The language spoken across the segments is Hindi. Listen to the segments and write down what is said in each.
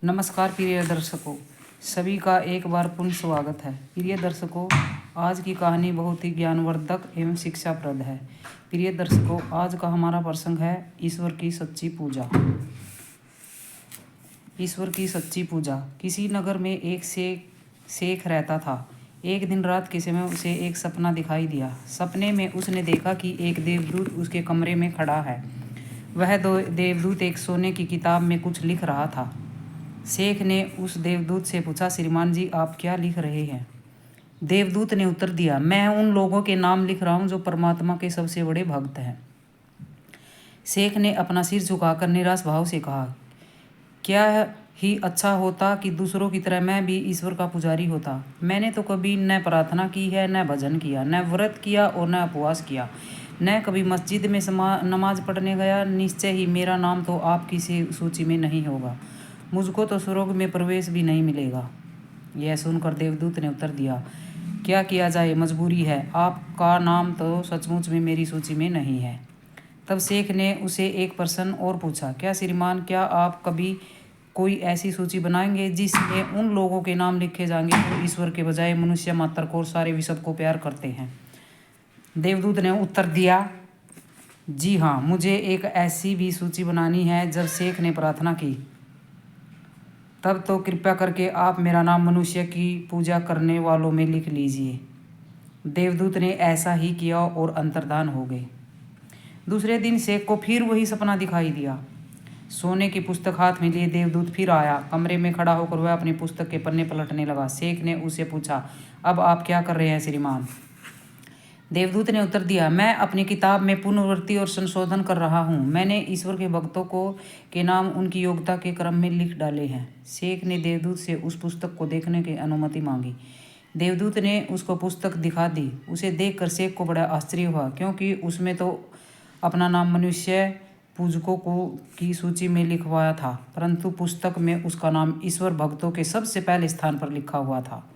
नमस्कार प्रिय दर्शकों, सभी का एक बार पुनः स्वागत है। प्रिय दर्शकों, आज की कहानी बहुत ही ज्ञानवर्धक एवं शिक्षाप्रद है। प्रिय दर्शकों, आज का हमारा प्रसंग है ईश्वर की सच्ची पूजा। ईश्वर की सच्ची पूजा। किसी नगर में एक शेख रहता था। एक दिन रात के समय उसे एक सपना दिखाई दिया। सपने में उसने देखा कि एक देवदूत उसके कमरे में खड़ा है। वह देवदूत एक सोने की किताब में कुछ लिख रहा था। शेख ने उस देवदूत से पूछा, श्रीमान जी, आप क्या लिख रहे हैं? देवदूत ने उत्तर दिया, मैं उन लोगों के नाम लिख रहा हूँ जो परमात्मा के सबसे बड़े भक्त हैं। शेख ने अपना सिर झुकाकर निराश भाव से कहा, क्या ही अच्छा होता कि दूसरों की तरह मैं भी ईश्वर का पुजारी होता। मैंने तो कभी न प्रार्थना की है, न भजन किया, न व्रत किया और न उपवास किया, न कभी मस्जिद में नमाज पढ़ने गया। निश्चय ही मेरा नाम तो आपकी सूची में नहीं होगा। मुझको तो स्वर्ग में प्रवेश भी नहीं मिलेगा। यह सुनकर देवदूत ने उत्तर दिया, क्या किया जाए, मजबूरी है। आपका नाम तो सचमुच में मेरी सूची में नहीं है। तब शेख ने उसे एक प्रश्न और पूछा, क्या श्रीमान, क्या आप कभी कोई ऐसी सूची बनाएंगे जिसमें उन लोगों के नाम लिखे जाएंगे जो ईश्वर के बजाय मनुष्य मात्र को और सारे विश्व को प्यार करते हैं? देवदूत ने उत्तर दिया, जी हाँ, मुझे एक ऐसी भी सूची बनानी है। जब शेख ने प्रार्थना की, तब तो कृपया करके आप मेरा नाम मनुष्य की पूजा करने वालों में लिख लीजिए। देवदूत ने ऐसा ही किया और अंतर्धान हो गए। दूसरे दिन शेख को फिर वही सपना दिखाई दिया। सोने की पुस्तक हाथ में लिए देवदूत फिर आया। कमरे में खड़ा होकर वह अपनी पुस्तक के पन्ने पलटने लगा। शेख ने उसे पूछा, अब आप क्या कर रहे हैं श्रीमान? देवदूत ने उत्तर दिया, मैं अपनी किताब में पुनर्वृत्ति और संशोधन कर रहा हूँ। मैंने ईश्वर के भक्तों के नाम उनकी योग्यता के क्रम में लिख डाले हैं। शेख ने देवदूत से उस पुस्तक को देखने की अनुमति मांगी। देवदूत ने उसको पुस्तक दिखा दी। उसे देखकर शेख को बड़ा आश्चर्य हुआ, क्योंकि उसमें तो अपना नाम मनुष्य पूजकों की सूची में लिखवाया था, परंतु पुस्तक में उसका नाम ईश्वर भक्तों के सबसे पहले स्थान पर लिखा हुआ था।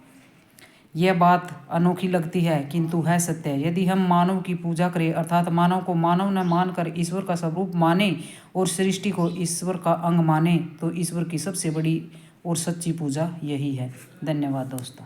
यह बात अनोखी लगती है, किंतु है सत्य। यदि हम मानव की पूजा करें, अर्थात मानव को मानव न मानकर ईश्वर का स्वरूप माने और सृष्टि को ईश्वर का अंग माने, तो ईश्वर की सबसे बड़ी और सच्ची पूजा यही है। धन्यवाद दोस्तों।